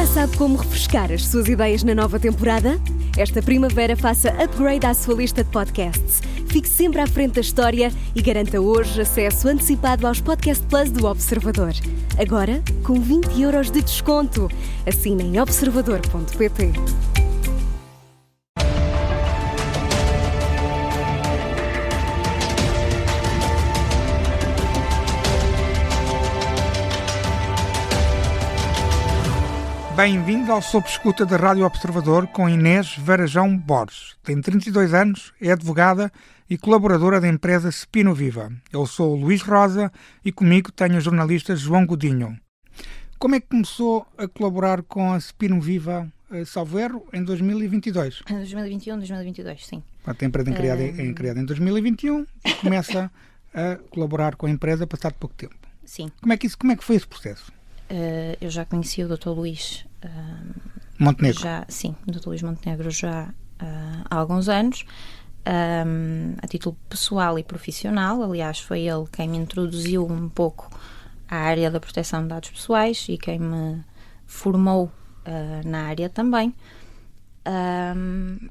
Já sabe como refrescar as suas ideias na nova temporada? Esta primavera faça upgrade à sua lista de podcasts. Fique sempre à frente da história e garanta hoje acesso antecipado aos Podcast Plus do Observador. Agora, com 20€ de desconto. Assine em observador.pt. Bem-vindo ao Sob Escuta da Rádio Observador com Inês Varajão Borges. Tem 32 anos, é advogada e colaboradora da empresa Spino Viva. Eu sou o Luís Rosa e comigo tenho o jornalista João Godinho. Como é que começou a colaborar com a Spino Viva, salvo erro, em 2022? Em 2021, 2022, sim. A empresa é criada em 2021 e começa a colaborar com a empresa passado pouco tempo. Sim. Como é que foi esse processo? Eu já conheci o Dr. Luís Montenegro. Sim, o Dr. Luís Montenegro já há alguns anos, a título pessoal e profissional. Aliás, foi ele quem me introduziu um pouco à área da proteção de dados pessoais e quem me formou na área também.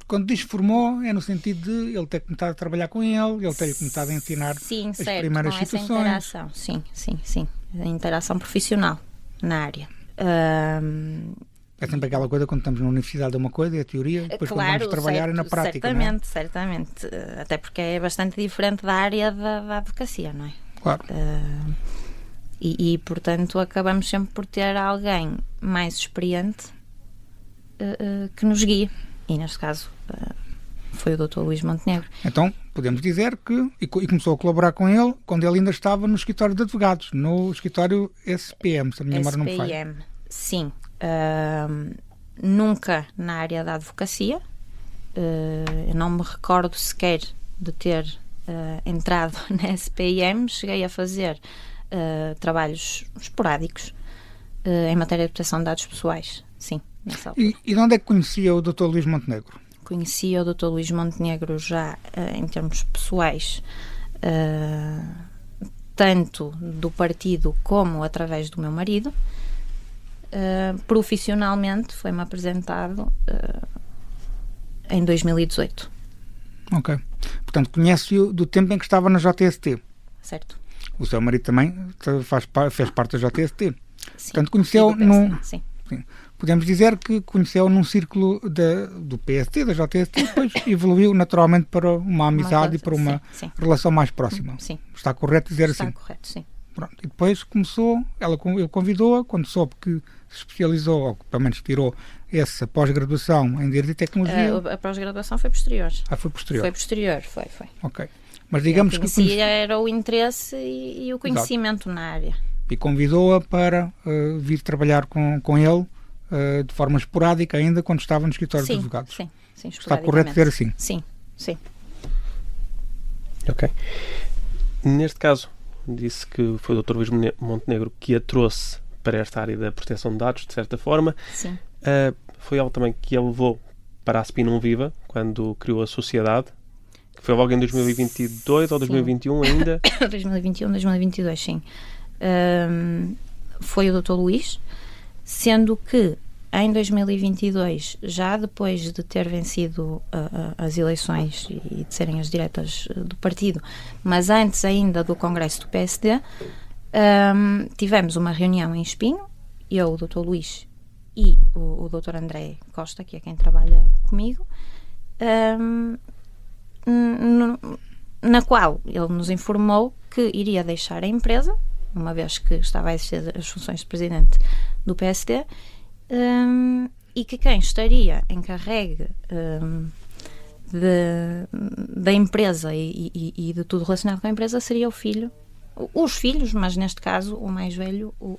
Quando diz formou, é no sentido de ele ter começado a trabalhar com ele ter começado a ensinar sim, as certo, primeiras com essa situações. interação. Sim. A interação profissional na área. É sempre aquela coisa quando estamos na universidade é uma coisa, é a teoria, depois claro, quando vamos trabalhar certo, é na prática. Certamente. Até porque é bastante diferente da área da advocacia, não é? Claro. E, portanto, acabamos sempre por ter alguém mais experiente que nos guie. E, neste caso, foi o Dr. Luís Montenegro. Então, podemos dizer que e começou a colaborar com ele quando ele ainda estava no escritório de advogados, no escritório SPM, se a minha memória não me falha. SPM, sim. Nunca na área da advocacia. Eu não me recordo sequer de ter entrado na SPM. Cheguei a fazer trabalhos esporádicos em matéria de proteção de dados pessoais, sim, nessa altura. E de onde é que conhecia o Dr. Luís Montenegro? Conhecia o Dr. Luís Montenegro já em termos pessoais, tanto do partido como através do meu marido. Profissionalmente foi-me apresentado em 2018. Ok. Portanto, conhece-o do tempo em que estava na JST. Certo. O seu marido também fez parte da JST. Sim. Portanto, conheceu num... Sim. Podemos dizer que conheceu num círculo do PST, da JST, depois evoluiu naturalmente para uma amizade e para uma relação mais próxima. Sim. Está correto dizer assim? Está correto, sim. Pronto. E depois começou, ele convidou-a, quando soube que se especializou, ou pelo menos tirou essa pós-graduação em Direito e Tecnologia. A pós-graduação foi posterior. Foi posterior? Foi posterior, foi. Ok. Mas digamos que era o interesse e o conhecimento na área. E convidou-a para vir trabalhar com ele de forma esporádica ainda quando estava no escritório de advogados. Sim, está correto dizer assim? Sim. Ok. Neste caso, disse que foi o Dr. Luís Montenegro que a trouxe para esta área da proteção de dados, de certa forma. Sim. Foi algo também que ele levou para a Spino Viva, quando criou a sociedade, que foi logo em 2022 ou 2021 ainda? 2021, 2022, sim. Foi o Dr. Luís, sendo que em 2022, já depois de ter vencido as eleições e de serem as diretas do partido, mas antes ainda do congresso do PSD, tivemos uma reunião em Espinho, eu, o Dr. Luís e o Dr. André Costa, que é quem trabalha comigo, na qual ele nos informou que iria deixar a empresa, uma vez que estava a exercer as funções de presidente do PSD, e que quem estaria encarregue da empresa e de tudo relacionado com a empresa seria os filhos, mas neste caso o mais velho, o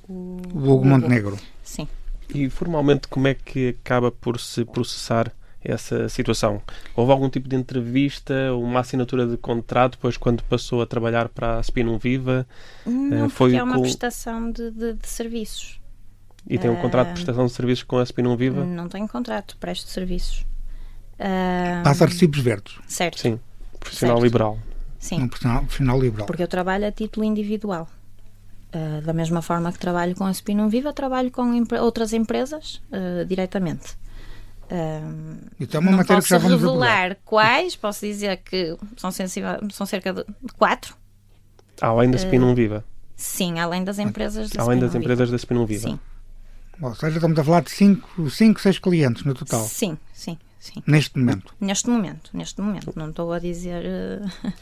Hugo Montenegro. Sim. E formalmente como é que acaba por se processar essa situação? Houve algum tipo de entrevista, uma assinatura de contrato depois quando passou a trabalhar para a Spino Viva? Não, porque é uma prestação de serviços. E tem um contrato de prestação de serviços com a Spino Viva? Não tenho contrato, presto serviços. Passa recibos verdes. Certo. Sim, profissional certo. liberal. Sim. Um profissional liberal. Porque eu trabalho a título individual. Da mesma forma que trabalho com a Spinum Viva, trabalho com outras empresas diretamente. Então, uma não matéria posso que já vamos revelar quais, posso dizer que são cerca de 4. Além da Spinum Viva. Sim, além das empresas da Além Spinum das Viva. empresas da Spinum Viva. Sim. Ou seja, estamos a falar de 5, 6 clientes no total, Sim. neste momento. Neste momento. Não estou a dizer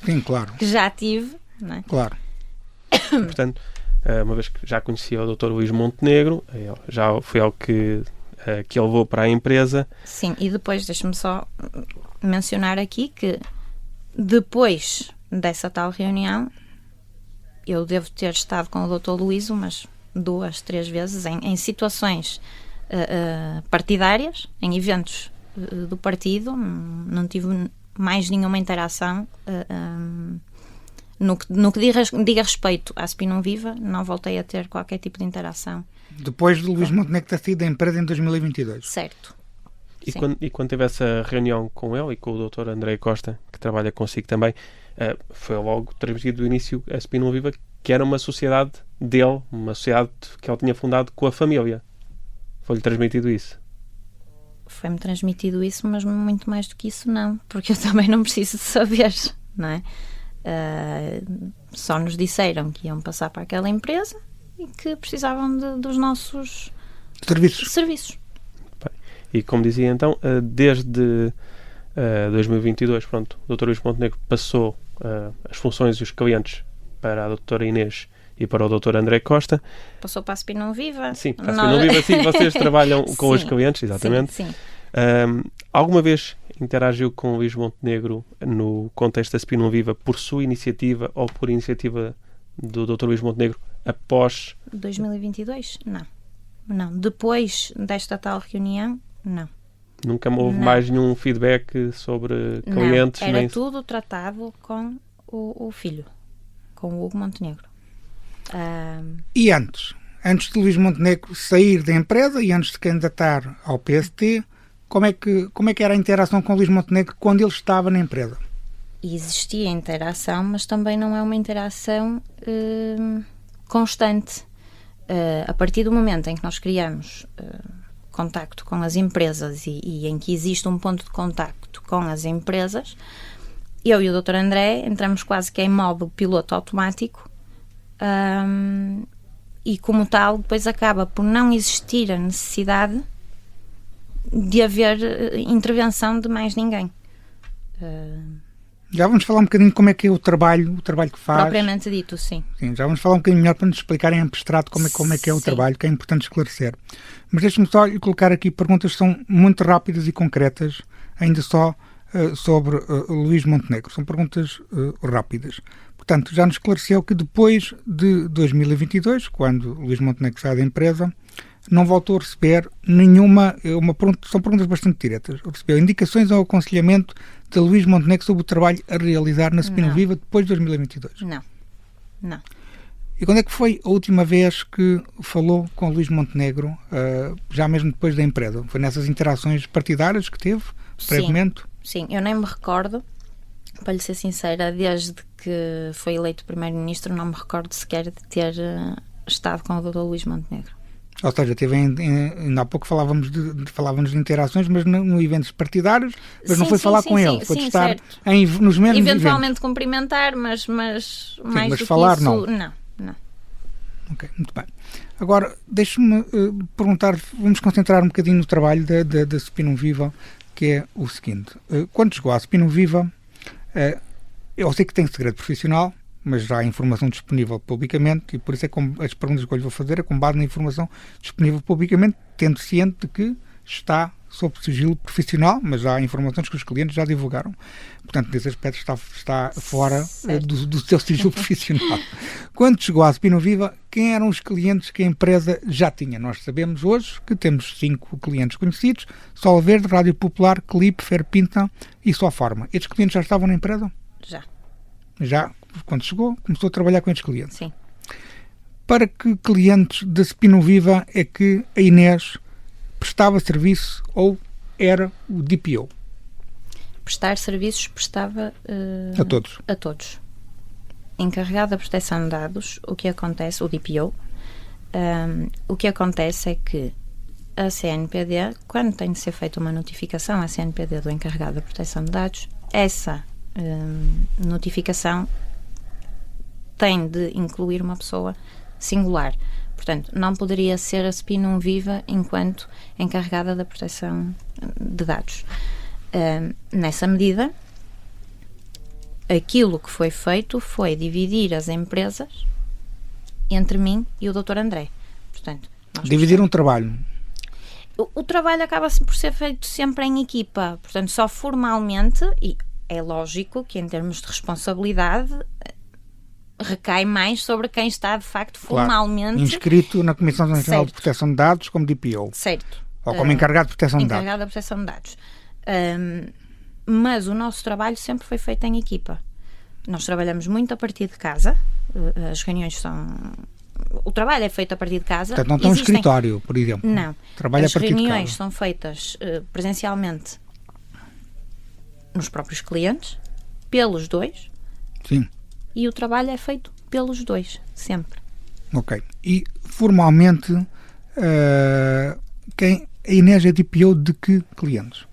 Sim, claro. que já tive, não é? Claro. Portanto, uma vez que já conhecia o Dr. Luís Montenegro, já foi algo que ele levou para a empresa. Sim, e depois deixe-me só mencionar aqui que depois dessa tal reunião eu devo ter estado com o Dr. Luís umas 2, 3 vezes em situações partidárias, em eventos do partido. Não tive mais nenhuma interação no que diga respeito à Spinum Viva. Não voltei a ter qualquer tipo de interação. Depois de Luís Montenegro ter saído da empresa em 2022. Certo. E quando teve essa reunião com ele e com o Dr. André Costa, que trabalha consigo também, foi logo transmitido do início a Spinum Viva, que era uma sociedade dele, uma sociedade que ele tinha fundado com a família. Foi-lhe transmitido isso? Foi-me transmitido isso, mas muito mais do que isso não, porque eu também não preciso de saber, não é? Só nos disseram que iam passar para aquela empresa e que precisavam dos nossos serviços. E como dizia então, desde 2022, pronto, o Dr. Luís Montenegro passou as funções e os clientes para a doutora Inês e para o Dr. André Costa. Passou para a Spinum Viva. Sim, para a Spinum Viva, sim, vocês trabalham com os clientes, exatamente. Sim. Alguma vez interagiu com o Luís Montenegro no contexto da Spinum Viva por sua iniciativa ou por iniciativa do Dr. Luís Montenegro após... 2022? Não. Depois desta tal reunião, não. Nunca houve mais nenhum feedback sobre clientes? Não, era tudo tratado com o filho, com o Hugo Montenegro. E antes de Luís Montenegro sair da empresa e antes de candidatar ao PST, como é que era a interação com o Luís Montenegro quando ele estava na empresa? Existia interação, mas também não é uma interação constante. A partir do momento em que nós criamos contacto com as empresas e em que existe um ponto de contacto com as empresas, eu e o Dr. André entramos quase que em modo piloto automático, e como tal depois acaba por não existir a necessidade de haver intervenção de mais ninguém. Já vamos falar um bocadinho como é que é o trabalho que faz. Propriamente dito, sim. Sim, já vamos falar um bocadinho melhor para nos explicar em abstrato como é que é o trabalho, que é importante esclarecer. Mas deixe-me só colocar aqui perguntas que são muito rápidas e concretas, ainda só sobre Luís Montenegro. São perguntas rápidas. Portanto, já nos esclareceu que depois de 2022, quando Luís Montenegro sai da empresa, não voltou a receber são perguntas bastante diretas. Recebeu indicações ou aconselhamento de Luís Montenegro sobre o trabalho a realizar na Spinum Viva depois de 2022? Não. E quando é que foi a última vez que falou com Luís Montenegro, já mesmo depois da empresa? Foi nessas interações partidárias que teve, brevemente? Sim, eu nem me recordo, para lhe ser sincera, desde que foi eleito primeiro-ministro, não me recordo sequer de ter estado com o Dr. Luís Montenegro. Ou seja, ainda há pouco falávamos de interações, mas no eventos partidários, mas não foi falar com ele, foi de estar nos mesmos eventualmente eventos. Cumprimentar, mas mais mas do falar, que isso, não. Não. Ok, muito bem. Agora, deixe-me perguntar, vamos concentrar um bocadinho no trabalho da Spinum Viva, que é o seguinte. Quando chegou à Spinum Viva, eu sei que tem segredo profissional, mas já há informação disponível publicamente, e por isso é que as perguntas que eu lhe vou fazer é com base na informação disponível publicamente, tendo ciente de que está sob sigilo profissional, mas já há informações que os clientes já divulgaram. Portanto, nesse aspecto está fora do seu sigilo profissional. Quando chegou à Spinum Viva, quem eram os clientes que a empresa já tinha? Nós sabemos hoje que temos 5 clientes conhecidos: Sol Verde, Rádio Popular, Clipe, Ferpinta e Soforma. Estes clientes já estavam na empresa? Já, quando chegou, começou a trabalhar com estes clientes. Sim. Para que clientes da Spinum Viva é que a Inês prestava serviço ou era o DPO? Prestar serviços prestava a todos. encarregado da proteção de dados, o que acontece, o DPO, o que acontece é que a CNPD, quando tem de ser feita uma notificação à CNPD do encarregado da proteção de dados, essa notificação tem de incluir uma pessoa singular. Portanto, não poderia ser a Spinum Viva enquanto encarregada da proteção de dados. Nessa medida, aquilo que foi feito foi dividir as empresas entre mim e o Dr. André. Portanto, dividir um trabalho. O trabalho acaba por ser feito sempre em equipa. Portanto, só formalmente, e é lógico que em termos de responsabilidade recai mais sobre quem está de facto formalmente inscrito na Comissão Nacional de Proteção de Dados como DPO. Certo. Ou como encarregado de proteção de dados. Encarregado da proteção de dados. Mas o nosso trabalho sempre foi feito em equipa. Nós trabalhamos muito a partir de casa. As reuniões são... O trabalho é feito a partir de casa. Portanto, não tem um escritório, por exemplo. Não. Trabalha a partir de casa. As reuniões são feitas presencialmente nos próprios clientes, pelos dois. Sim. E o trabalho é feito pelos dois, sempre. Ok. E, formalmente, a Inês é DPO de que clientes?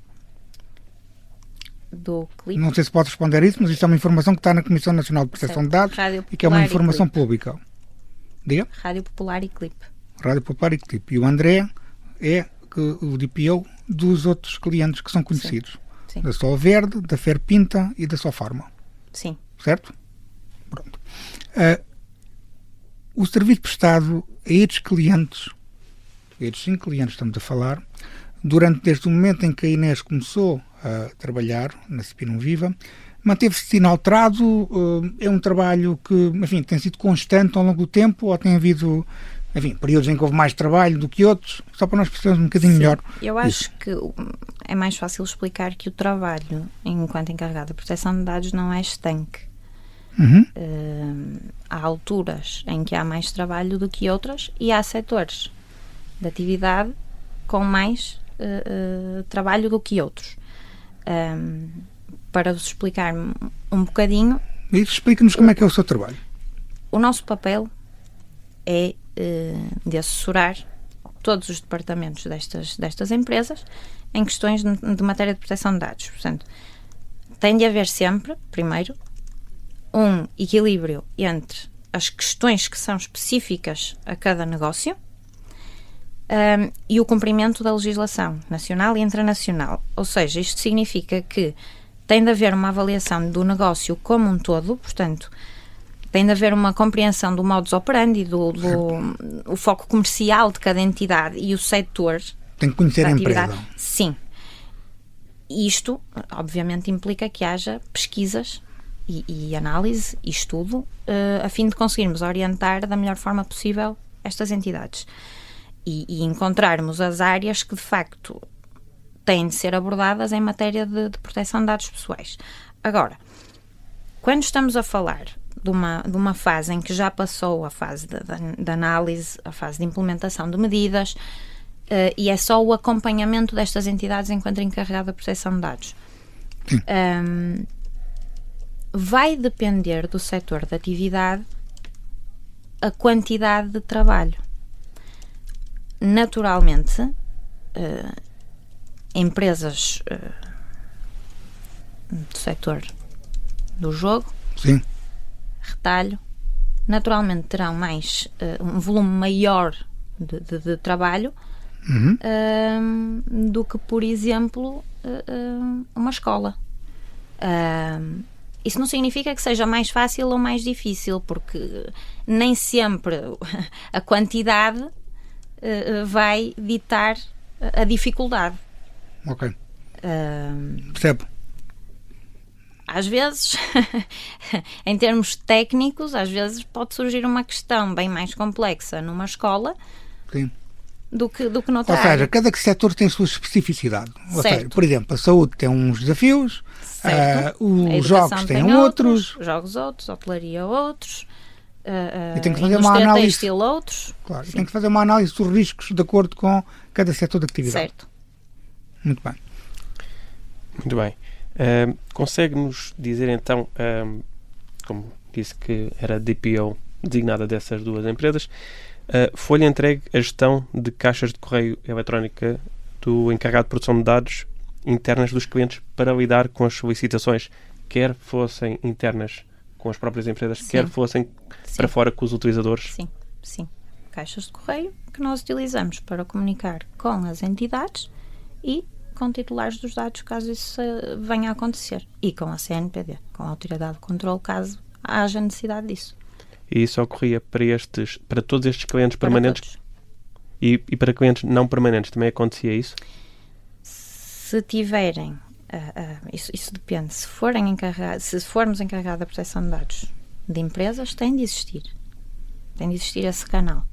Do clipe. Não sei se pode responder a isso, mas isto é uma informação que está na Comissão Nacional de Proteção de Dados e que é uma informação pública. Diga? Rádio Popular e Clipe. Rádio Popular e Clipe. E o André é o DPO dos outros clientes que são conhecidos. Sim. Da Sol Verde, da Ferpinta e da Sofarma. Sim. Certo? Pronto. O serviço prestado a estes clientes, estes 5 clientes estamos a falar, desde o momento em que a Inês começou a trabalhar na Spinum Viva, manteve-se inalterado? É um trabalho que, enfim, tem sido constante ao longo do tempo ou tem havido, enfim, períodos em que houve mais trabalho do que outros? Só para nós percebermos um bocadinho melhor. Eu acho que é mais fácil explicar que o trabalho enquanto encarregado da proteção de dados não é estanque. Há alturas em que há mais trabalho do que outras e há setores de atividade com mais trabalho do que outros. Para vos explicar um bocadinho... Explique-nos como é que é o seu trabalho. O nosso papel é de assessorar todos os departamentos destas empresas em questões de matéria de proteção de dados. Portanto, tem de haver sempre, primeiro, um equilíbrio entre as questões que são específicas a cada negócio e o cumprimento da legislação nacional e internacional. Ou seja, isto significa que tem de haver uma avaliação do negócio como um todo, portanto, tem de haver uma compreensão do modus operandi, o foco comercial de cada entidade e o setor. Tem que conhecer a empresa. Sim. Isto, obviamente, implica que haja pesquisas e análise e estudo a fim de conseguirmos orientar da melhor forma possível estas entidades e encontrarmos as áreas que de facto têm de ser abordadas em matéria de proteção de dados pessoais. Agora, quando estamos a falar de uma fase em que já passou a fase de análise, a fase de implementação de medidas e é só o acompanhamento destas entidades enquanto encarregado da proteção de dados, vai depender do setor de atividade a quantidade de trabalho. Naturalmente, empresas do setor do jogo, sim, retalho, naturalmente terão mais um volume maior de trabalho do que, por exemplo, uma escola. Isso não significa que seja mais fácil ou mais difícil, porque nem sempre a quantidade vai ditar a dificuldade. Ok. Percebo. Às vezes, em termos técnicos, às vezes pode surgir uma questão bem mais complexa numa escola, sim, do que noutra área. Ou seja, cada setor tem a sua especificidade. Ou seja, por exemplo, a saúde tem uns desafios, os jogos têm outros, a hotelaria outros, e tem que fazer uma análise, outros. Claro, e tem que fazer uma análise dos riscos de acordo com cada setor de atividade. Certo. Muito bem. Muito bem. Consegue-nos dizer então, como disse que era DPO designada dessas duas empresas. Foi-lhe entregue a gestão de caixas de correio eletrónica do encarregado de produção de dados internas dos clientes para lidar com as solicitações, quer fossem internas com as próprias empresas, Sim. quer fossem para fora com os utilizadores. Sim, sim. Caixas de correio que nós utilizamos para comunicar com as entidades e com titulares dos dados, caso isso venha a acontecer. E com a CNPD, com a Autoridade de Controlo, caso haja necessidade disso. E isso ocorria para todos estes clientes Para permanentes? todos. E para clientes não permanentes também acontecia isso? Se tiverem, isso depende, se formos encarregados da proteção de dados de empresas, tem de existir esse canal.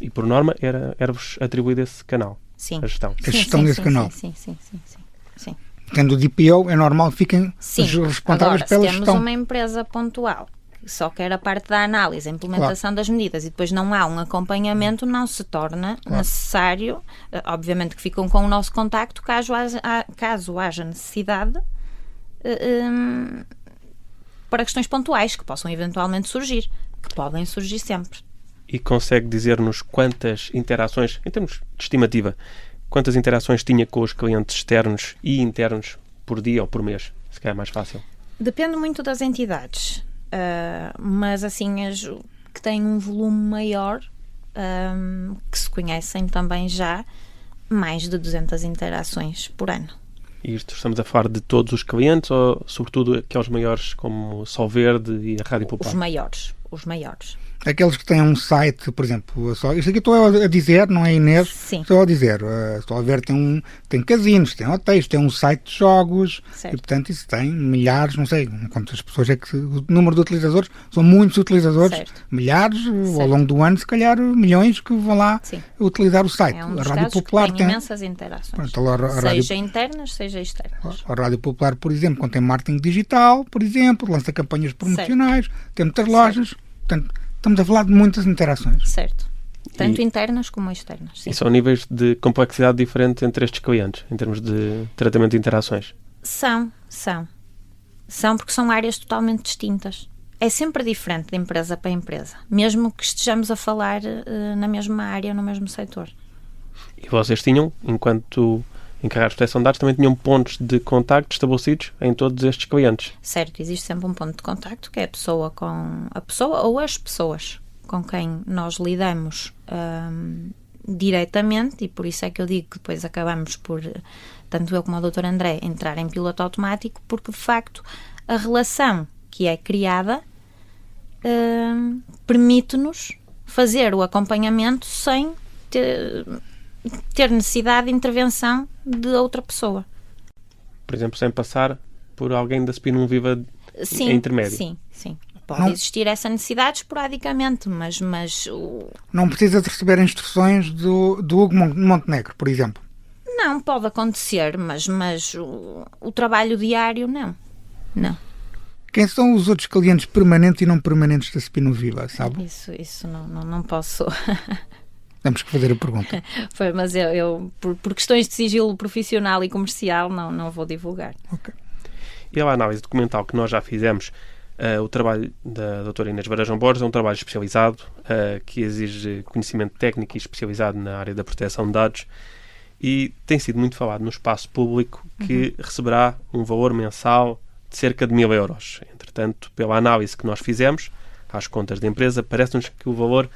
E por norma era-vos atribuído esse canal, Sim. a gestão. A gestão desse canal. Sim. Tendo o DPO, é normal que fiquem Sim. os responsáveis Agora, pela se temos gestão. uma empresa pontual que só quer a parte da análise, a implementação das medidas, e depois não há um acompanhamento, não se torna necessário, obviamente que ficam com o nosso contacto caso haja necessidade para questões pontuais que possam eventualmente surgir, que podem surgir sempre. E consegue dizer-nos quantas interações, em termos de estimativa, quantas interações tinha com os clientes externos e internos por dia ou por mês? Se calhar é mais fácil. Depende muito das entidades, mas assim as que têm um volume maior, que se conhecem também já, mais de 200 interações por ano. E isto estamos a falar de todos os clientes ou sobretudo aqueles maiores como o Sol Verde e a Rádio Popular? Os maiores. Aqueles que têm um site, por exemplo, isto aqui estou a dizer, não é Inês? Sim. Estou a dizer, estou a ver, tem casinos, tem hotéis, tem um site de jogos, Certo. e portanto isso tem milhares, não sei quantas pessoas é que, o número de utilizadores, são muitos utilizadores, Certo. milhares, ao Certo. longo do ano, se calhar milhões que vão lá Sim. utilizar o site. É um dos A Rádio casos Popular que tem imensas interações, pronto, a Rádio seja internas, seja externas. A Rádio Popular, por exemplo, quando tem marketing digital, por exemplo, lança campanhas promocionais, tem muitas lojas, portanto, estamos a falar de muitas interações. Certo. Tanto internas como externas. Sim. E são níveis de complexidade diferentes entre estes clientes, em termos de tratamento de interações? São porque são áreas totalmente distintas. É sempre diferente de empresa para empresa, mesmo que estejamos a falar na mesma área, no mesmo setor. E vocês tinham, enquanto encarregados de proteção de dados, também tinham pontos de contacto estabelecidos em todos estes clientes? Certo, existe sempre um ponto de contacto, que é a pessoa ou as pessoas com quem nós lidamos diretamente, e por isso é que eu digo que depois acabamos por, tanto eu como o Dr. André, entrar em piloto automático, porque de facto a relação que é criada permite-nos fazer o acompanhamento sem ter necessidade de intervenção de outra pessoa. Por exemplo, sem passar por alguém da Spinum Viva Sim, intermédio? Sim. Pode existir essa necessidade esporadicamente, mas Não precisa de receber instruções do Hugo Montenegro, por exemplo. não, pode acontecer, mas o trabalho diário não. Quem são os outros clientes permanentes e não permanentes da Spinum Viva, sabe? Isso não posso. Temos que fazer a pergunta. Mas eu por questões de sigilo profissional e comercial, não vou divulgar. Ok. E a análise documental que nós já fizemos, o trabalho da doutora Inês Varejão Borges é um trabalho especializado, que exige conhecimento técnico e especializado na área da proteção de dados, e tem sido muito falado no espaço público que receberá um valor mensal de cerca de 1.000 euros. Entretanto, pela análise que nós fizemos às contas da empresa, parece-nos que o valor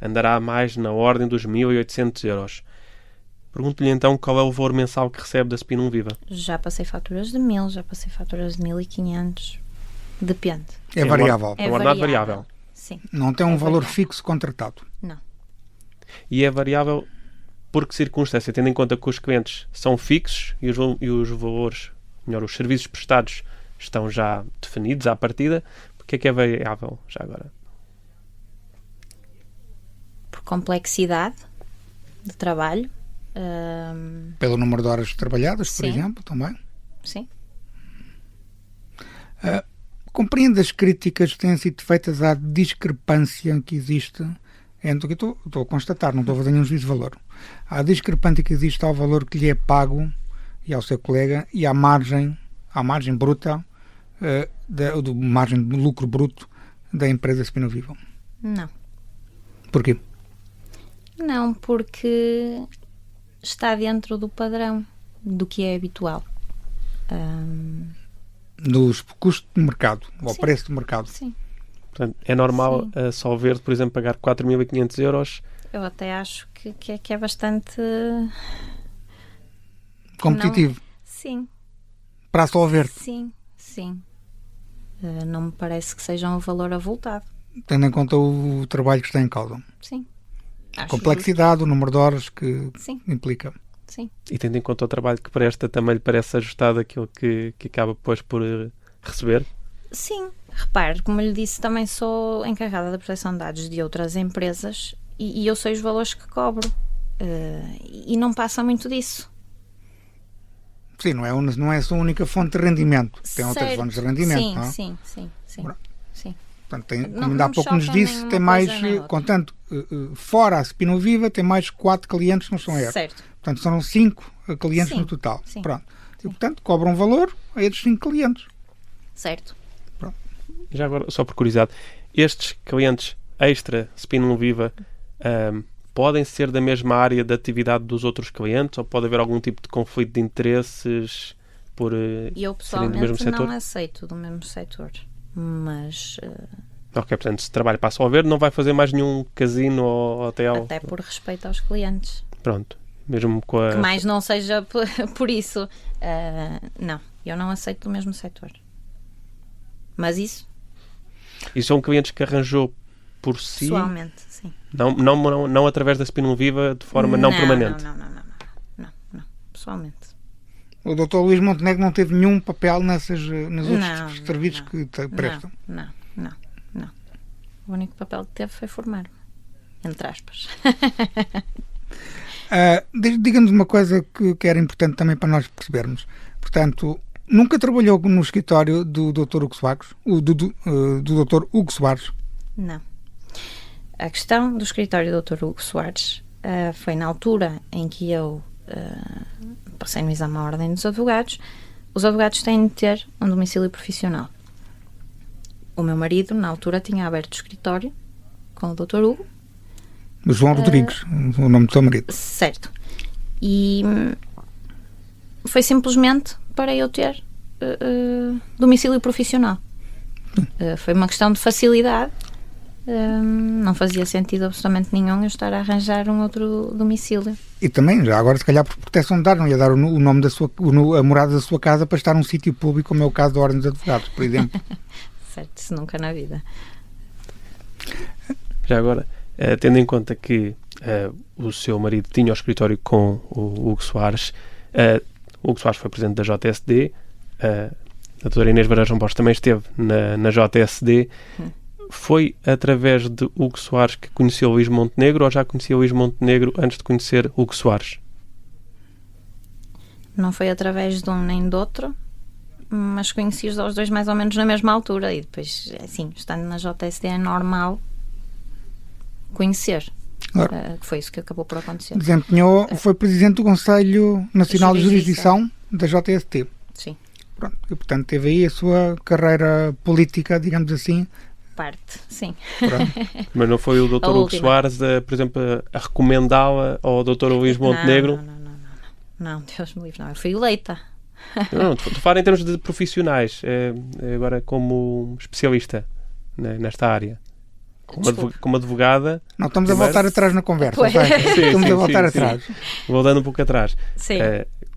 andará mais na ordem dos 1.800 euros. Pergunto-lhe então qual é o valor mensal que recebe da Spinum Viva. Já passei faturas de 1.000, já passei faturas de 1.500. Depende. É variável. É ordenado variável. Sim. Não tem um valor variável. fixo contratado. Não. E é variável por que circunstância? Tendo em conta que os clientes são fixos e os valores, melhor, os serviços prestados estão já definidos à partida, porque é que é variável já agora? Por complexidade de trabalho. Pelo número de horas trabalhadas, por Sim. exemplo, também. Sim. Compreende as críticas que têm sido feitas à discrepância que existe entre, estou a constatar, não estou a fazer nenhum juízo de valor, à discrepância que existe ao valor que lhe é pago e ao seu colega e à margem bruta, do margem de lucro bruto da empresa Spino Viva? Não. Porquê? Não, porque está dentro do padrão do que é habitual. Dos custos de mercado, ao Sim. preço do mercado. Sim. Portanto, é normal a Solverde, por exemplo, pagar 4.500 euros. Eu até acho que é bastante... Competitivo. Sim, Para a Solverde, sim. Não me parece que seja um valor avultado. tendo em conta o trabalho que está em causa. Sim. Acho Complexidade, o número de horas que justo. Sim, implica. sim. E tendo em conta o trabalho que presta, também lhe parece ajustado aquilo que acaba depois por receber? Sim. Repare, como eu lhe disse, também sou encarregada da proteção de dados de outras empresas e eu sei os valores que cobro. E não passa muito disso. Sim, não é a sua única fonte de rendimento. Tem outras Certo. fontes de rendimento, Sim, não é? sim. Pronto. Sim. Portanto, como Não ainda há me pouco nos choca disse, nenhuma tem mais, coisa nem outra. contanto, fora a Spino Viva, tem mais 4 clientes no São Air. Certo. Portanto, são 5 clientes Sim, no total. sim. Pronto. E, portanto, cobram um valor a esses 5 clientes. Certo. Já agora, só por curiosidade, estes clientes extra Spino Viva podem ser da mesma área de atividade dos outros clientes ou pode haver algum tipo de conflito de interesses por Eu serem do mesmo pessoalmente setor? não aceito do mesmo setor, mas Ok, portanto, se trabalha para a Solverde, não vai fazer mais nenhum casino ou hotel. até por respeito aos clientes. Pronto. Mesmo com a... Que mais não seja por isso. Não, eu não aceito do mesmo setor. Mas isso, E são clientes que arranjou por si, pessoalmente, sim. não através da Spino Viva de forma não permanente. Não, pessoalmente. O Dr. Luís Montenegro não teve nenhum papel nos outros Não, serviços não, que prestam. Não. O único papel que teve foi formar-me. Entre aspas. Diga-nos uma coisa que era importante também para nós percebermos. Portanto, nunca trabalhou no escritório do Dr. Hugo Soares? Do Dr. Hugo Soares? Não. A questão do escritório do Dr. Hugo Soares foi na altura em que eu passei no exame à Ordem dos Advogados. Os advogados têm de ter um domicílio profissional. O meu marido, na altura, tinha aberto o escritório com o Dr. Hugo. João Rodrigues, o nome do seu marido. Certo. E foi simplesmente para eu ter domicílio profissional. Foi uma questão de facilidade. Não fazia sentido absolutamente nenhum eu estar a arranjar um outro domicílio. E também, já agora, se calhar por proteção de dados, não ia dar o nome a morada da sua casa para estar num sítio público, como é o caso da Ordem dos Advogados, por exemplo. Certo, isso nunca na vida. Já agora, tendo em conta que o seu marido tinha o escritório com o Hugo Soares, o Hugo Soares foi presidente da JSD, a doutora Inês Varejão Borges também esteve na JSD. Foi através de Hugo Soares que conheceu Luís Montenegro ou já conhecia Luís Montenegro antes de conhecer Hugo Soares? Não foi através de um nem do outro, mas conheci os dois mais ou menos na mesma altura e depois, assim, estando na JSD é normal conhecer. Claro. Que foi isso que acabou por acontecer. Foi presidente do Conselho Nacional de Jurisdição da JST. Sim. Pronto, e portanto teve aí a sua carreira política, digamos assim. Parte, sim. Mas não foi o Dr. Hugo Soares, por exemplo, a recomendá-la ao Dr. Luís Montenegro? Não, Deus me livre, não. Eu fui eleita. Não, estou a falar em termos de profissionais, agora como especialista nesta área. Como advogada... Não, estamos a voltar atrás na conversa. Estamos a voltar atrás. Vou dando um pouco atrás. Sim.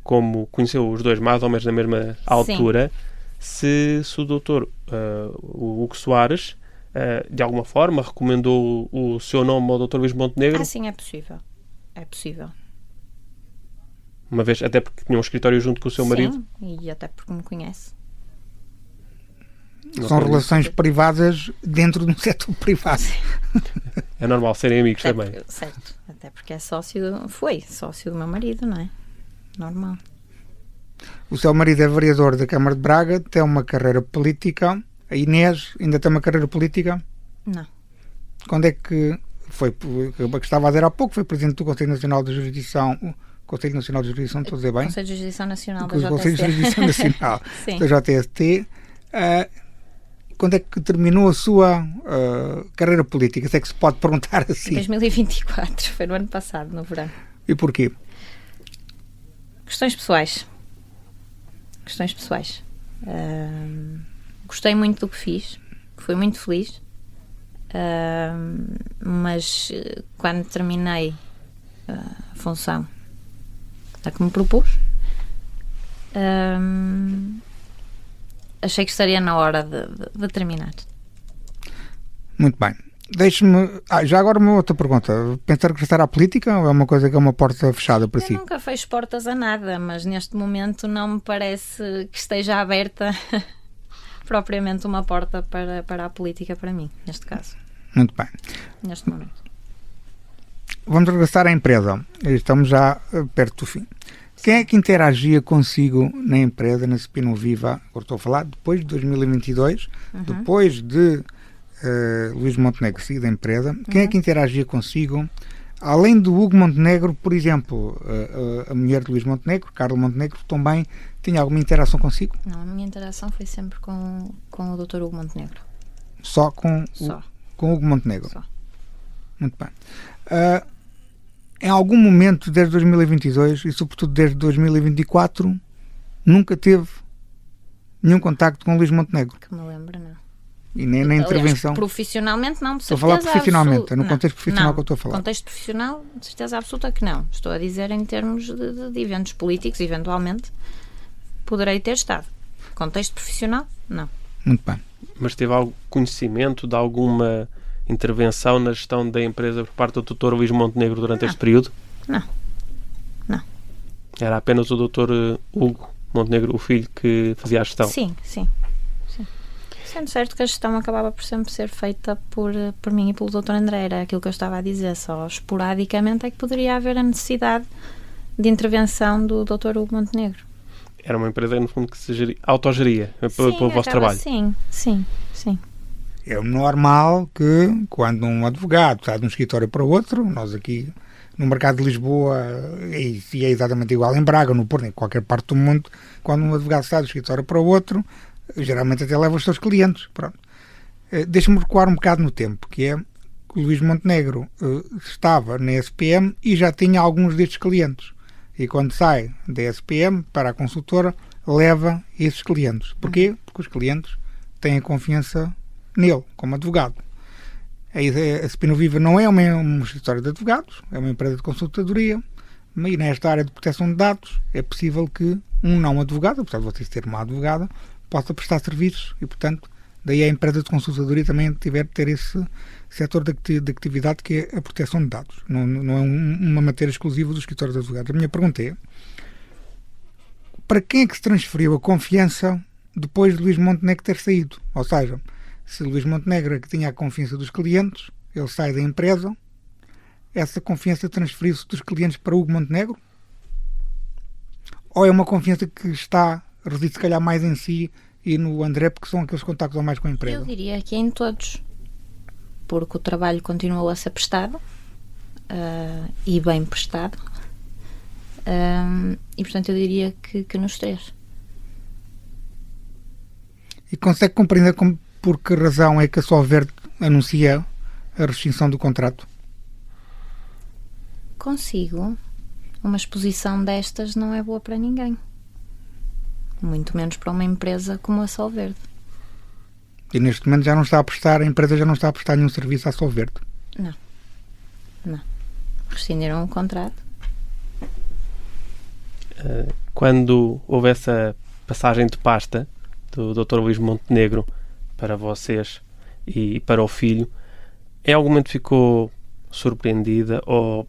Como conheceu os dois mais ou menos na mesma altura, se o doutor o Hugo Soares de alguma forma recomendou o seu nome ao Dr. Luís Montenegro? Sim, é possível. É possível. Uma vez, até porque tinha um escritório junto com o seu marido? Sim, e até porque me conhece. São relações privadas dentro de um setor privado. É normal serem amigos até também. Porque, certo. Até porque é foi sócio do meu marido, não é? Normal. O seu marido é vereador da Câmara de Braga, tem uma carreira política. A Inês ainda tem uma carreira política? Não. Quando é que foi? Que estava a dizer há pouco, foi presidente do Conselho Nacional de Jurisdição. Conselho Nacional de Jurisdição, estou a dizer bem? Conselho de Jurisdição Nacional da JST. Conselho de Jurisdição Nacional da JST. quando é que terminou a sua carreira política? Se é que se pode perguntar assim. 2024, foi no ano passado, no verão. E porquê? Questões pessoais. Gostei muito do que fiz, fui muito feliz, mas quando terminei a função a que me propus, achei que estaria na hora de terminar. Muito bem. Deixe-me... já agora uma outra pergunta. Pensa regressar à política ou é uma coisa que é uma porta fechada para si? Eu nunca fecho portas a nada, mas neste momento não me parece que esteja aberta propriamente uma porta para a política para mim, neste caso. Muito bem. Neste momento. Vamos regressar à empresa. Estamos já perto do fim. Quem é que interagia consigo na empresa, na Spinoviva? Agora estou a falar depois de 2022, depois de Luís Montenegro sair da empresa. Quem é que interagia consigo? Além do Hugo Montenegro, por exemplo, a mulher de Luís Montenegro, Carla Montenegro, também tinha alguma interação consigo? Não, a minha interação foi sempre com o Dr. Hugo Montenegro. Só com o Hugo Montenegro? Só. Muito bem. Em algum momento, desde 2022 e sobretudo desde 2024, nunca teve nenhum contacto com o Luís Montenegro? Que me lembro, não. E nem na intervenção? Profissionalmente não, de certeza. Estou a falar profissionalmente, absoluta. é no contexto profissional não, que eu estou a falar. Contexto profissional, de certeza absoluta que não. Estou a dizer em termos de eventos políticos, eventualmente, poderei ter estado. Contexto profissional, não. Muito bem. Mas teve algum conhecimento de alguma intervenção na gestão da empresa por parte do Dr. Luís Montenegro durante este período? Não. Era apenas o Dr. Hugo Montenegro, o filho, que fazia a gestão? Sim. Sendo certo que a gestão acabava por sempre ser feita por mim e pelo Dr. André, era aquilo que eu estava a dizer, só esporadicamente é que poderia haver a necessidade de intervenção do Dr. Hugo Montenegro. Era uma empresa, no fundo, que se autogeria pelo vosso trabalho? Sim. É normal que, quando um advogado sai de um escritório para outro, nós aqui no mercado de Lisboa, e é exatamente igual em Braga, no Porto, em qualquer parte do mundo, quando um advogado sai de um escritório para o outro, geralmente até leva os seus clientes. Pronto. Deixa-me recuar um bocado no tempo, que é que o Luís Montenegro estava na SPM e já tinha alguns destes clientes. E quando sai da SPM para a consultora, leva esses clientes. Porquê? Porque os clientes têm confiança nele, como advogado. A Spinoviva não é uma escritório de advogados, é uma empresa de consultadoria, e nesta área de proteção de dados é possível que um não advogado, apesar de vocês terem uma advogada, possa prestar serviços e, portanto, daí a empresa de consultadoria também ter esse setor de atividade que é a proteção de dados. Não é uma matéria exclusiva dos escritórios de advogados. A minha pergunta é: para quem é que se transferiu a confiança depois de Luís Montenegro ter saído? Ou seja, se Luís Montenegro é que tinha a confiança dos clientes, ele sai da empresa, essa confiança transferiu-se dos clientes para Hugo Montenegro? Ou é uma confiança que reside se calhar mais em si e no André, porque são aqueles contactos mais com a empresa? Eu diria que é em todos, porque o trabalho continuou a ser prestado e bem prestado, e portanto eu diria que nos três. E consegue compreender por que razão é que a Solverde anuncia a rescisão do contrato? Consigo. Uma exposição destas não é boa para ninguém, muito menos para uma empresa como a Solverde. E neste momento a empresa já não está a prestar nenhum serviço à Solverde? Não. Rescindiram o contrato. Quando houve essa passagem de pasta do Dr. Luís Montenegro para vocês e para o filho, em algum momento ficou surpreendida, ou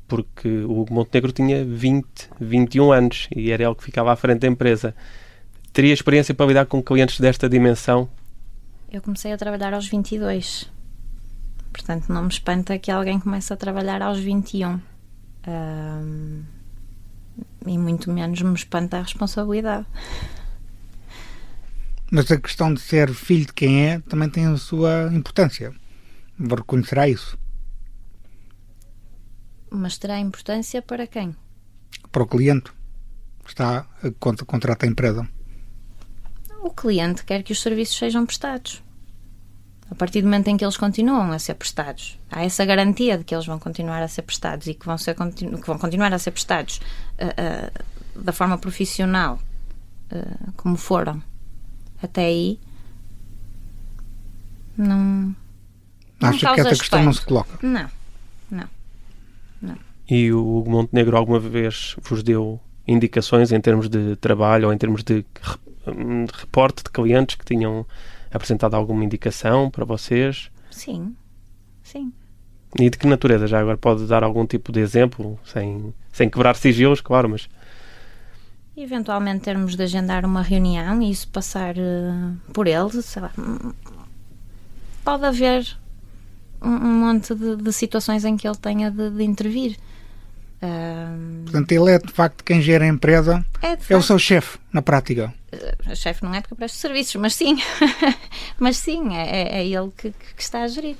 porque o Hugo Montenegro tinha 21 anos e era ele que ficava à frente da empresa? Teria experiência para lidar com clientes desta dimensão? Eu comecei a trabalhar aos 22. Portanto, não me espanta que alguém comece a trabalhar aos 21. E muito menos me espanta a responsabilidade. Mas a questão de ser filho de quem é também tem a sua importância. Reconhecerá isso. Mas terá importância para quem? Para o cliente que contrata a empresa. O cliente quer que os serviços sejam prestados. A partir do momento em que eles continuam a ser prestados, há essa garantia de que eles vão continuar a ser prestados e que vão continuar a ser prestados da forma profissional como foram até aí. Não Acha que essa questão não se coloca? Não. E o Hugo Montenegro alguma vez vos deu indicações em termos de trabalho ou em termos de reporte de clientes que tinham apresentado alguma indicação para vocês? Sim. E de que natureza? Já agora pode dar algum tipo de exemplo, sem quebrar sigilos, claro, mas... Eventualmente termos de agendar uma reunião e isso passar por ele, sei lá. Pode haver um monte de situações em que ele tenha de intervir. Portanto, ele é de facto quem gera a empresa, é o seu chefe, na prática. O chefe não é porque eu presto serviços, mas sim, é ele que está a gerir.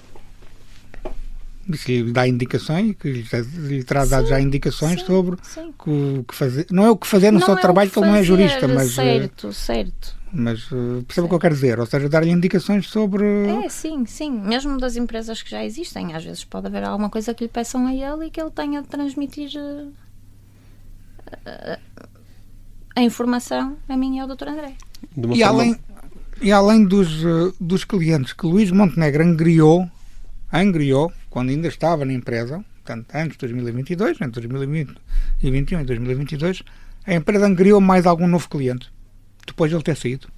Que lhe dá indicações, que lhe terá dado já indicações sobre o que fazer. Não é o que fazer no seu trabalho, que ele não é jurista, mas... Certo. Mas percebe o que eu quero dizer? Ou seja, dar-lhe indicações sobre... Sim. Mesmo das empresas que já existem, às vezes pode haver alguma coisa que lhe peçam a ele e que ele tenha de transmitir a informação a mim e ao Dr. André. E além dos clientes que Luís Montenegro angriou, quando ainda estava na empresa, portanto, antes de 2022, entre 2021 e 2022, a empresa angriou mais algum novo cliente, depois de ele ter saído?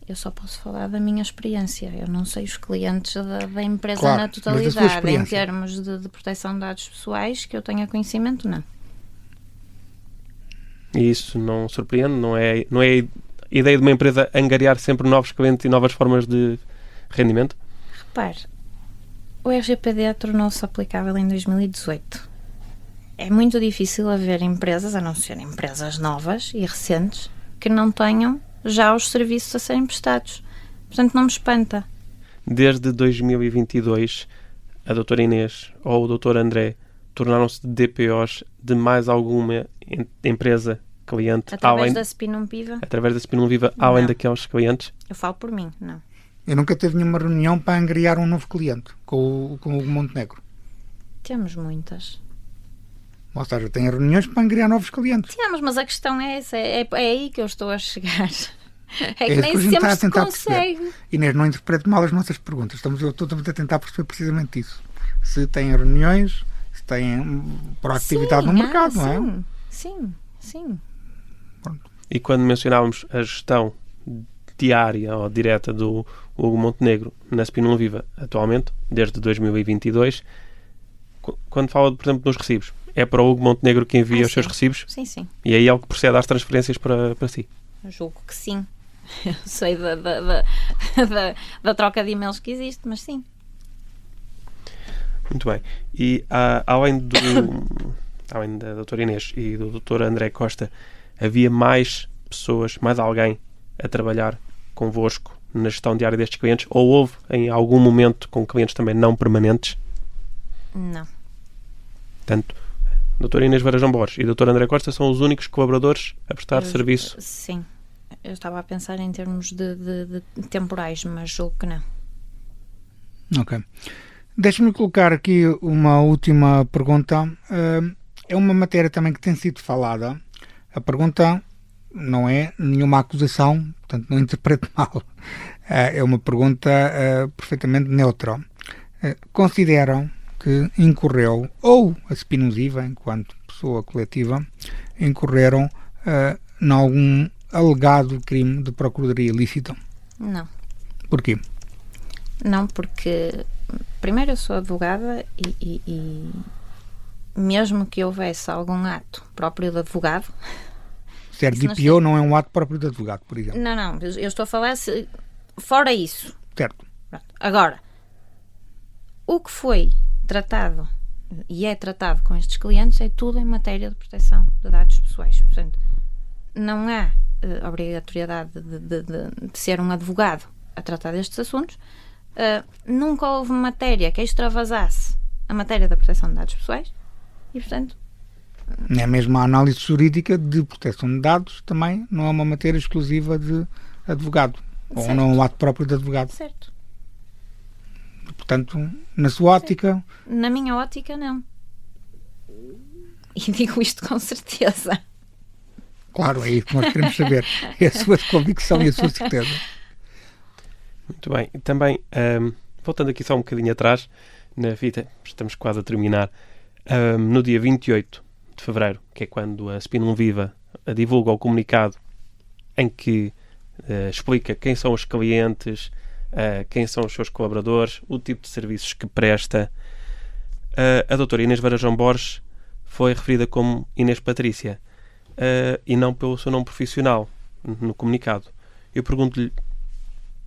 Eu só posso falar da minha experiência. Eu não sei os clientes da empresa, claro, na totalidade. Em termos de proteção de dados pessoais, que eu tenha conhecimento, não. E isso não surpreende? Não é a ideia de uma empresa angariar sempre novos clientes e novas formas de rendimento? Repare, o RGPD tornou-se aplicável em 2018. É muito difícil haver empresas, a não ser empresas novas e recentes, que não tenham já os serviços a serem prestados. Portanto, não me espanta. Desde 2022, a doutora Inês ou o doutor André tornaram-se DPOs de mais alguma empresa cliente? Através da Spinum Viva? Através da Spinum Viva, além daqueles clientes? Eu falo por mim, não. Eu nunca teve nenhuma reunião para angriar um novo cliente com o Montenegro. Temos muitas. Ou seja, tem reuniões para angriar novos clientes. Temos, mas a questão é essa. É aí que eu estou a chegar. É que nem que sempre se consegue. Perceber. Inês, não interprete mal as nossas perguntas. Eu estou a tentar perceber precisamente isso. Se têm reuniões, se têm proatividade no mercado, não é? Sim. Pronto. E quando mencionávamos a gestão diária ou direta do Hugo Montenegro na Spinum Viva atualmente, desde 2022, quando fala, por exemplo, nos recibos, é para o Hugo Montenegro que envia os seus recibos? Sim. E é ele que procede às transferências para si? Eu julgo que sim. Eu sei da troca de e-mails que existe, mas sim. Muito bem. E além da doutora Inês e do doutor André Costa, havia mais pessoas, mais alguém a trabalhar convosco na gestão diária destes clientes? Ou houve em algum momento com clientes também não permanentes? Não. Portanto, a doutora Inês Varejão Borges e o doutor André Costa são os únicos colaboradores a prestar serviço? Sim. Eu estava a pensar em termos de temporais, mas julgo que não. Ok. Deixe-me colocar aqui uma última pergunta. É uma matéria também que tem sido falada. A pergunta não é nenhuma acusação, portanto não interprete mal. É uma pergunta perfeitamente neutra. Consideram que incorreu, ou a Spinum Viva, enquanto pessoa coletiva, incorreram em algum alegado crime de procuradoria ilícita? Não. Porquê? Não, porque primeiro eu sou advogada e mesmo que houvesse algum ato próprio de advogado... Se é DPO, não é um ato próprio de advogado, por exemplo. Não, eu estou a falar fora isso. Certo. Pronto. Agora, o que foi tratado e é tratado com estes clientes é tudo em matéria de proteção de dados pessoais. Portanto, não há obrigatoriedade de ser um advogado a tratar destes assuntos. Nunca houve matéria que extravasasse a matéria da proteção de dados pessoais e, portanto... É mesmo a análise jurídica de proteção de dados também não é uma matéria exclusiva de advogado, Certo. ou não é um ato próprio de advogado. Certo. Portanto, na sua ótica... Na minha ótica, não. E digo isto com certeza. Claro, é isso que nós queremos saber. É a sua convicção e a sua certeza. Muito bem. E também, voltando aqui só um bocadinho atrás, na fita, estamos quase a terminar, no dia 28 de fevereiro, que é quando a Spinum Viva divulga o comunicado em que explica quem são os clientes, quem são os seus colaboradores, o tipo de serviços que presta. A doutora Inês Varajão Borges foi referida como Inês Patrícia e não pelo seu nome profissional no comunicado. Eu pergunto-lhe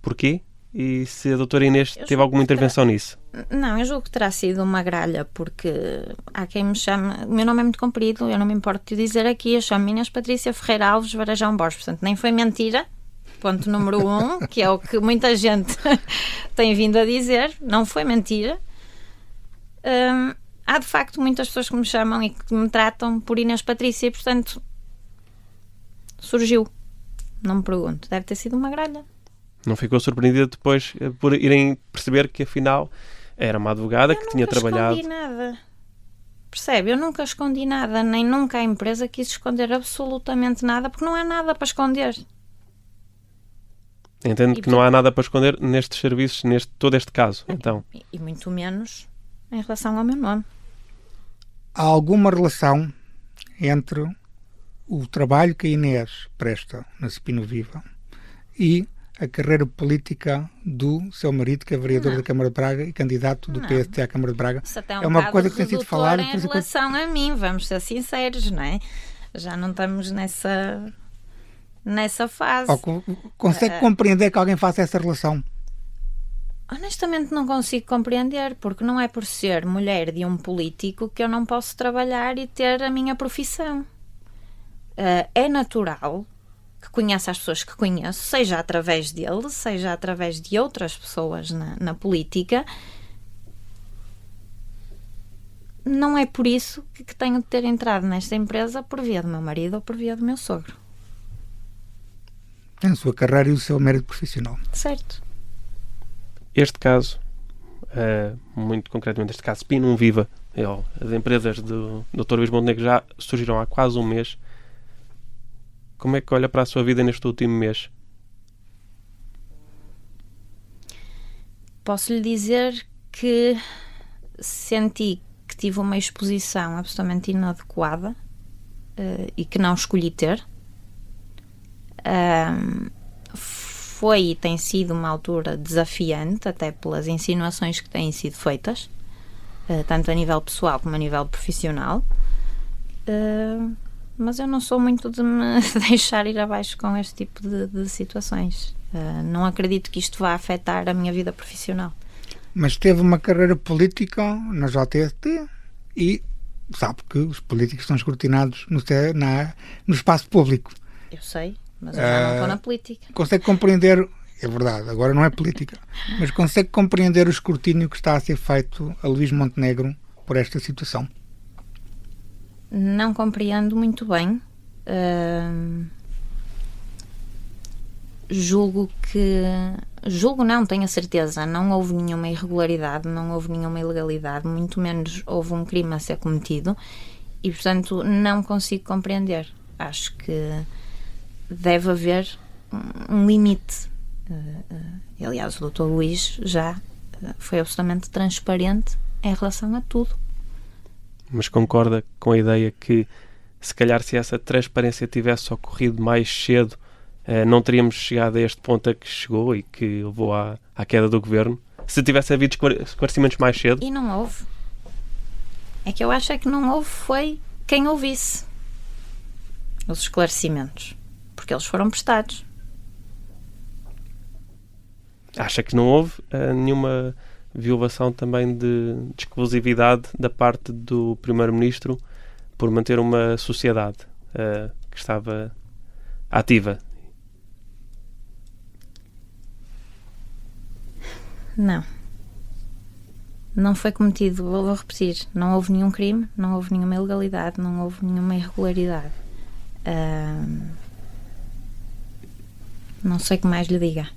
porquê e se a doutora Inês teve alguma intervenção nisso. Não, eu julgo que terá sido uma gralha, porque há quem me chame... O meu nome é muito comprido, eu não me importo de dizer aqui, eu chamo-me Inês Patrícia Ferreira Alves Varajão Borges, portanto nem foi mentira. Ponto número 1, que é o que muita gente tem vindo a dizer, não foi mentira. Há de facto muitas pessoas que me chamam e que me tratam por Inês Patrícia e, portanto, surgiu. Não me pergunto, deve ter sido uma gralha. Não ficou surpreendida depois por irem perceber que afinal era uma advogada que tinha trabalhado... Eu nunca escondi nada. Percebe? Eu nunca escondi nada, nem nunca a empresa quis esconder absolutamente nada, porque não há nada para esconder. Entendo que não há nada para esconder nestes serviços, todo este caso, então. E muito menos em relação ao meu nome. Há alguma relação entre o trabalho que a Inês presta na Spinum Viva e a carreira política do seu marido, que é vereador da Câmara de Braga e candidato do PST à Câmara de Braga? Isso até é uma coisa que tem sido falada em relação a mim, vamos ser sinceros, não é? Já não estamos nessa fase. Consegue compreender que alguém faça essa relação? Honestamente não consigo compreender, porque não é por ser mulher de um político que eu não posso trabalhar e ter a minha profissão. É natural que conheça as pessoas que conheço, seja através dele, seja através de outras pessoas na política. Não é por isso que tenho de ter entrado nesta empresa por via do meu marido ou por via do meu sogro. Tem a sua carreira e o seu mérito profissional. Certo. Este caso, muito concretamente este caso, Spinum Viva, as empresas do Dr. Luís Montenegro já surgiram há quase um mês. Como é que olha para a sua vida neste último mês? Posso lhe dizer que senti que tive uma exposição absolutamente inadequada e que não escolhi ter. Foi e tem sido uma altura desafiante, até pelas insinuações que têm sido feitas, tanto a nível pessoal como a nível profissional, mas eu não sou muito de me deixar ir abaixo com este tipo de situações. Não acredito que isto vá afetar a minha vida profissional. Mas teve uma carreira política na JST e sabe que os políticos são escrutinados no espaço público. Eu sei, mas eu já não estou na política. Consegue compreender, é verdade, agora não é política, mas consegue compreender o escrutínio que está a ser feito a Luís Montenegro por esta situação? Não compreendo muito bem. Julgo não, tenho a certeza, não houve nenhuma irregularidade, não houve nenhuma ilegalidade, muito menos houve um crime a ser cometido e, portanto, não consigo compreender. Acho que deve haver um limite. Aliás, o Dr. Luís já foi absolutamente transparente em relação a tudo. Mas concorda com a ideia que, se calhar, se essa transparência tivesse ocorrido mais cedo, não teríamos chegado a este ponto a que chegou e que levou à queda do governo? Se tivesse havido esclarecimentos mais cedo? E não houve. É que eu acho que não houve foi quem ouvisse os esclarecimentos, porque eles foram prestados. Acha que não houve nenhuma violação também de exclusividade da parte do Primeiro-Ministro por manter uma sociedade que estava ativa? Não. Não foi cometido, vou repetir, não houve nenhum crime, não houve nenhuma ilegalidade, não houve nenhuma irregularidade. Não sei o que mais lhe diga.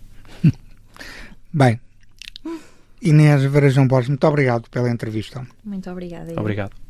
Bem, Inês Varejão Borges, muito obrigado pela entrevista. Muito obrigada. Obrigado.